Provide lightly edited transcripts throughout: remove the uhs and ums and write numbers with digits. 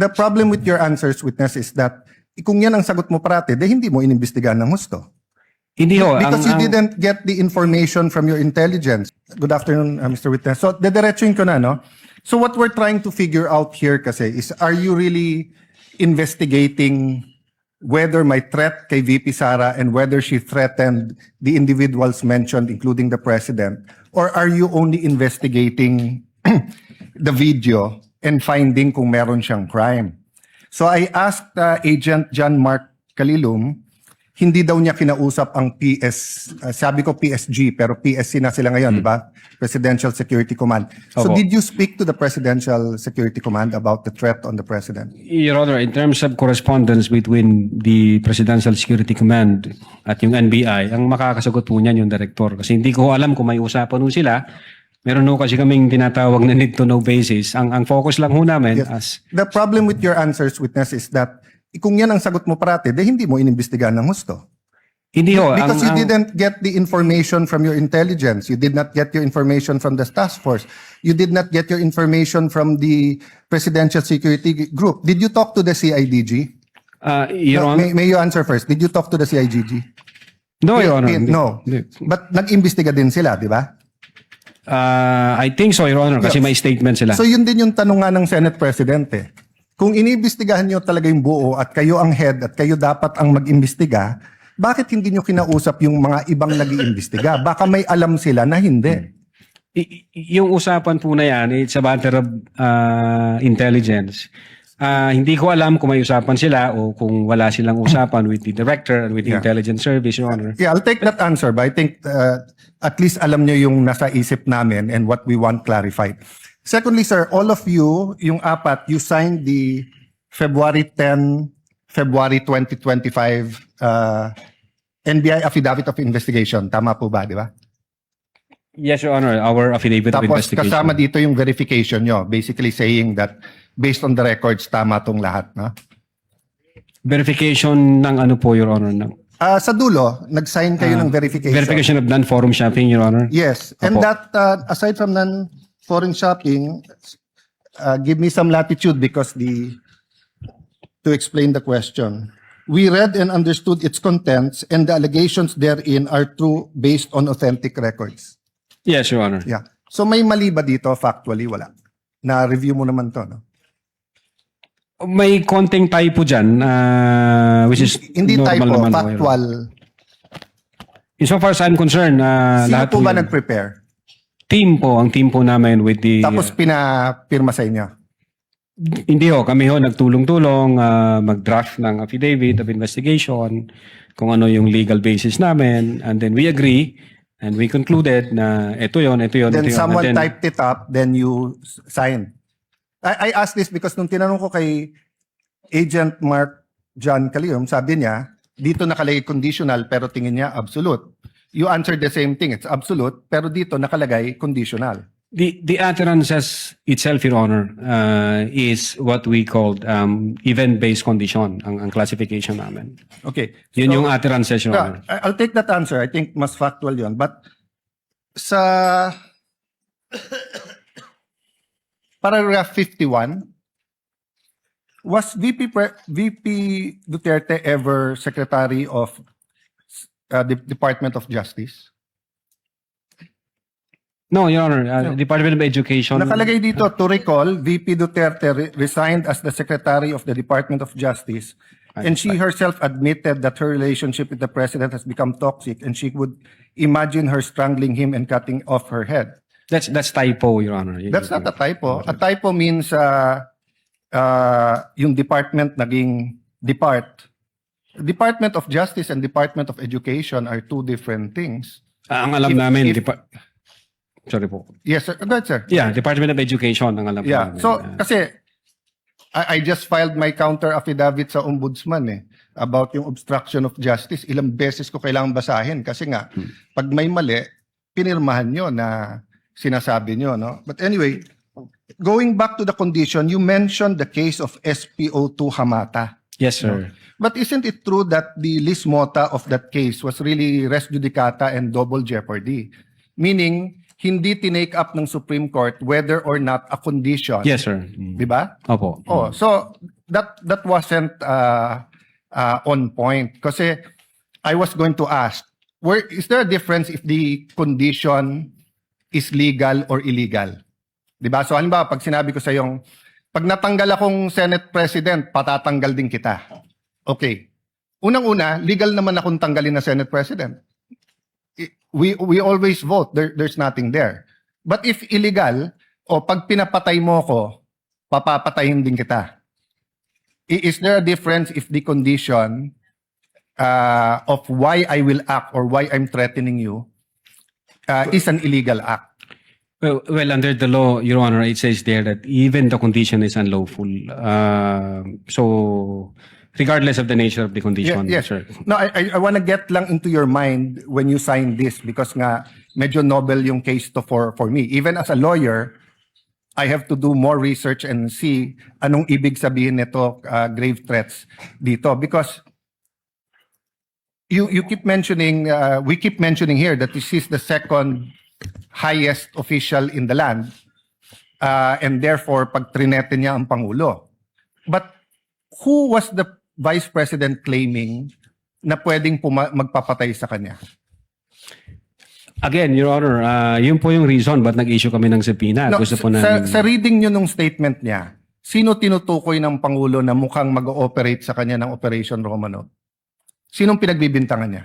The problem with your answers, witness, is that kung yan ang sagot mo parati, hindi mo inimbestigahan ng husto. Hindi ho. Because you didn't get the information from your intelligence. Good afternoon, Mr. Witness. So, dediretsuin ko na, no? So, what we're trying to figure out here kasi is, are you really investigating whether may threat kay VP Sara and whether she threatened the individuals mentioned, including the President? Or are you only investigating the video and finding kung meron siyang crime? So I asked Agent John Mark Calilum, hindi daw niya kinausap ang sabi ko PSG, pero PSC na sila ngayon, di ba? Presidential Security Command. So Opo. did you speak to the Presidential Security Command about the threat on the President? Your Honor, in terms of correspondence between the Presidential Security Command at yung NBI, ang makakasagot po niyan yung director. Kasi hindi ko alam kung may usapan po sila. Meron ho kasi kaming tinatawag na need to know basis. Ang focus lang ho namin as... The problem with your answers, witness, is that kung yan ang sagot mo parati, hindi mo inimbestigahan ng husto. Hindi ho. Because you didn't get the information from your intelligence. You did not get your information from the task force. You did not get your information from the Presidential Security Group. Did you talk to the CIDG? Your No, Honor, may you answer first. Did you talk to the CIDG? no, Your Honor. Hindi. No. Hindi. But nag-imbestiga din sila, di ba? I think so, Your Honor, kasi Yes. may statement sila. So yun din yung tanong nga ng Senate President eh. Kung iniimbestigahan nyo talaga yung buo at kayo ang head at kayo dapat ang mag-imbestiga, bakit hindi nyo kinausap yung mga ibang nag-iimbestiga? Baka may alam sila na hindi. Yung usapan po na yan, it's a matter of intelligence. Hindi ko alam kung may usapan sila o kung wala silang usapan with the director and with the intelligence service, Your Honor. Yeah, I'll take that answer, but I think at least alam nyo yung nasa isip namin and what we want clarified. Secondly, sir, all of you, yung apat, you signed the February 10, February 2025 NBI Affidavit of Investigation. Tama po ba, di ba? Yes, Your Honor, our affidavit of Tapos investigation. kasama dito yung verification nyo, basically saying that based on the records, tama tong lahat. No? Verification ng ano po, Your Honor? Ng Sa dulo, nag-sign kayo ng verification. verification of non-forum shopping, Your Honor? Yes. And Opo. that, aside from non-foreign shopping, give me some latitude because to explain the question. We read and understood its contents and the allegations therein are true based on authentic records. Yes, Your Honor. Yeah. So may mali ba dito? Factually, wala. Na-review mo naman to, no? May konting typo dyan, which is Hindi normal typo, naman po, Your Honor. factual. Insofar as I'm concerned, Sino lahat po ba yun. nag-prepare? Ang team po namin with the... Tapos pinapirma sa inyo? Hindi ho, kami ho nagtulong-tulong mag-draft ng affidavit of investigation, kung ano yung legal basis namin, and then we agree, and we concluded na ito yon. Then someone typed it up, then you signed. I asked this because nung tinanong ko kay Agent Mark John Calilum, sabi niya, dito nakalagay conditional pero tingin niya absolute. You answered the same thing, it's absolute, pero dito nakalagay conditional. The utterances itself, Your Honor, is what we called event-based condition, ang classification namin. Okay. Yun So, yung utterances, Your Honor. I'll take that answer. I think mas factual yun. But sa paragraph 51, was VP Duterte ever Secretary of the Department of Justice? No, Your Honor, Department of Education. Nakalagay dito, to recall, VP Duterte resigned as the Secretary of the Department of Justice, and she herself admitted that her relationship with the President has become toxic, and she would imagine her strangling him and cutting off her head. That's typo, Your Honor. That's not a typo. A typo means yung department naging depart. Department of Justice and Department of Education are two different things. Ang alam namin, sorry po. Yes, sir. Go ahead, sir. Yeah, Department of Education ang alam Yeah. namin. So, kasi I just filed my counter affidavit sa ombudsman about yung obstruction of justice. Ilang beses ko kailangan basahin kasi nga, pag may mali, pinirmahan nyo na sinasabi nyo, no? But anyway, going back to the condition, you mentioned the case of SPO2 Hamata. Yes, sir. But isn't it true that the lis mota of that case was really res judicata and double jeopardy? Meaning, hindi tinake up ng Supreme Court whether or not a condition. Yes, sir. Di ba? Opo. Oh, so that wasn't on point. Kasi I was going to ask, is there a difference if the condition is legal or illegal? Di ba? So halimbawa, pag sinabi ko sa yung, pag natanggal akong Senate President, patatanggal din kita. Okay. Unang-una, legal naman akong tanggalin na Senate President. We always vote. There's nothing there. But if illegal, o pag pinapatay mo ko, papapatayin din kita. Is there a difference if the condition of why I will act or why I'm threatening you is an illegal act? Well, under the law, Your Honor, it says there that even the condition is unlawful. So, regardless of the nature of the condition, Yes. sir. No, I want to get lang into your mind when you sign this because nga medyo novel yung case to for me. Even as a lawyer, I have to do more research and see anong ibig sabihin nito grave threats dito because you keep mentioning we keep mentioning here that this is the second highest official in the land and therefore pag trinete niya ang pangulo. But who was the vice president claiming na pwedeng magpapatay sa kanya? Again, Your Honor, yun po yung reason ba't nag-issue kami ng subpoena. No, Gusto po namin... sa reading nyo nung statement niya, sino tinutukoy ng pangulo na mukhang mag-ooperate sa kanya ng Operation Romanov? Sinong pinagbibintangan niya?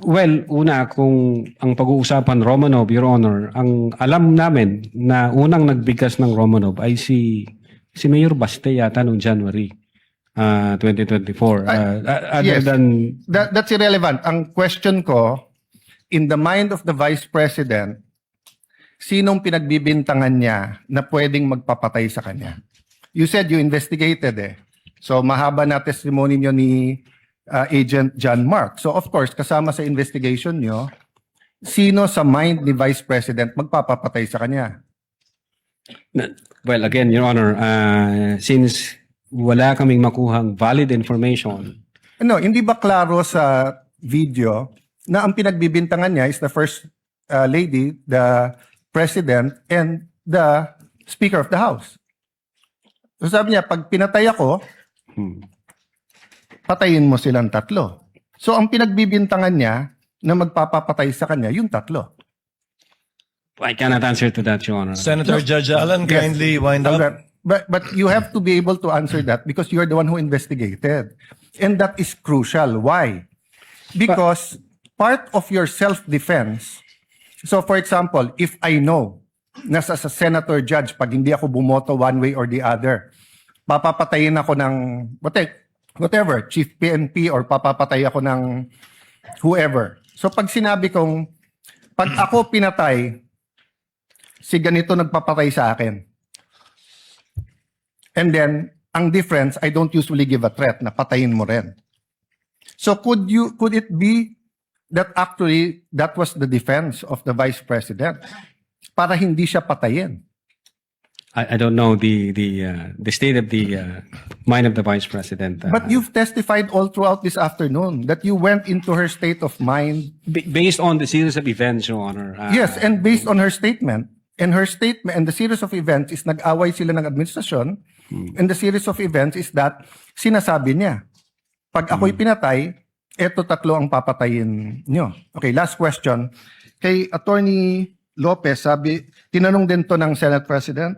Well, una, kung ang pag-uusapan Romanov, Your Honor, ang alam namin na unang nagbigkas ng Romanov ay si Mayor Baste yata noong January 2024. Other yes. than... That's irrelevant. Ang question ko, in the mind of the Vice President, sinong pinagbibintangan niya na pwedeng magpapatay sa kanya? You said you investigated eh. So mahaba na testimony niyo ni Agent John Mark. So of course, kasama sa investigation niyo, sino sa mind ni Vice President magpapapatay sa kanya? Well, again, Your Honor, since wala kaming makuhang valid information. No, hindi ba klaro sa video na ang pinagbibintangan niya is the First Lady, the President, and the Speaker of the House? So sabi niya, pag pinatay ako, patayin mo silang tatlo. So ang pinagbibintangan niya na magpapapatay sa kanya, yung tatlo. I cannot answer to that, Your Honor. Senator Judge Allen, kindly wind up. But you have to be able to answer that because you are the one who investigated. And that is crucial. Why? Because part of your self-defense, so for example, if I know na sa senator judge, pag hindi ako bumoto one way or the other, papapatayin ako ng whatever, chief PNP or papapatay ako ng whoever. So pag sinabi kong, pag ako pinatay, si ganito nagpapatay sa akin. And then, ang difference, I don't usually give a threat na patayin mo rin. So could it be that actually that was the defense of the Vice President para hindi siya patayin? I don't know the state of the mind of the Vice President. But you've testified all throughout this afternoon that you went into her state of mind. Based on the series of events, Your Honor. Yes, and based on her statement. And her statement and the series of events is nag-away sila ng administrasyon. And the series of events is that sinasabi niya, pag ako'y pinatay, eto tatlo ang papatayin nyo. Okay, last question. Kay Attorney Lopez, tinanong din to ng Senate President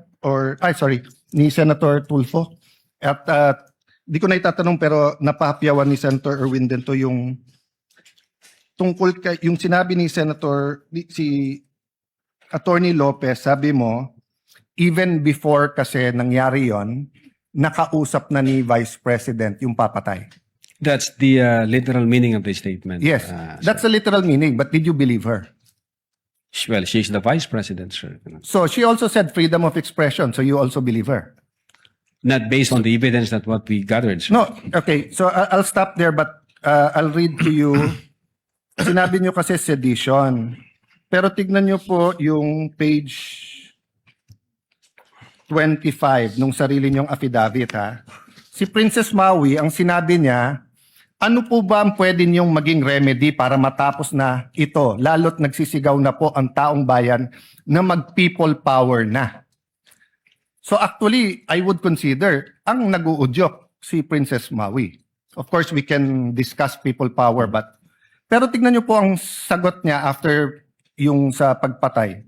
ni Senator Tulfo. At di ko na itatanong pero napahapyawan ni Senator Erwin din to yung tungkol kay yung sinabi ni si Attorney Lopez, sabi mo, even before kasi nangyari yon, nakausap na ni Vice President yung papatay. That's the literal meaning of the statement. Yes, that's the literal meaning. But did you believe her? Well, she's the Vice President, sir. So she also said freedom of expression. So you also believe her? Not based on the evidence that what we gathered, sir. No, okay. So I'll stop there but I'll read to you. Sinabi niyo kasi sedition. Pero tignan niyo po yung page 25 nung sarili niyong affidavit ha. Si Princess Maui, ang sinabi niya, ano po ba ang pwede niyong maging remedy para matapos na ito, lalo't nagsisigaw na po ang taong bayan na mag-people power na? So actually, I would consider ang nag-uudyok si Princess Maui. Of course, we can discuss people power, but pero tignan niyo po ang sagot niya after yung sa pagpatay.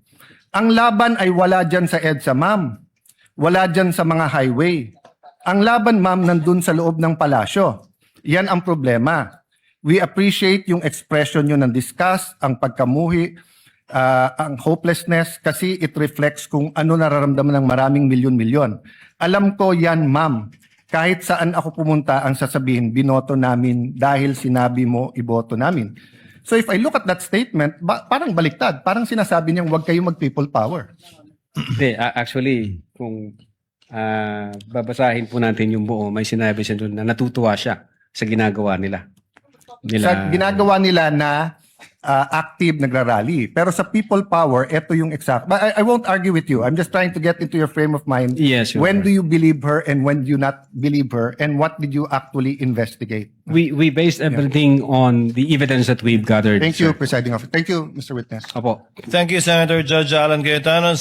Ang laban ay wala dyan sa EDSA, ma'am. Wala dyan sa mga highway. Ang laban, ma'am, nandun sa loob ng palasyo. Yan ang problema. We appreciate yung expression nyo ng disgust, ang pagkamuhi, ang hopelessness, kasi it reflects kung ano nararamdaman ng maraming milyon-milyon. Alam ko yan, ma'am. Kahit saan ako pumunta, ang sasabihin, binoto namin dahil sinabi mo, iboto namin. So if I look at that statement, parang baliktad. Parang sinasabi niyang huwag kayo mag-people power. Hindi, actually, kung babasahin po natin yung buo, may sinabi siya doon na natutuwa siya sa ginagawa nila. Sa ginagawa nila na active nagrarally. Pero sa people power, ito yung exact. But I won't argue with you. I'm just trying to get into your frame of mind. Yes, Your When Honor. do you believe her and when do you not believe her? And what did you actually investigate? We based everything on the evidence that we've gathered. Thank you, sir. Presiding Officer. Thank you, Mr. Witness. Opo. Thank you, Senator Judge Alan Cayetano.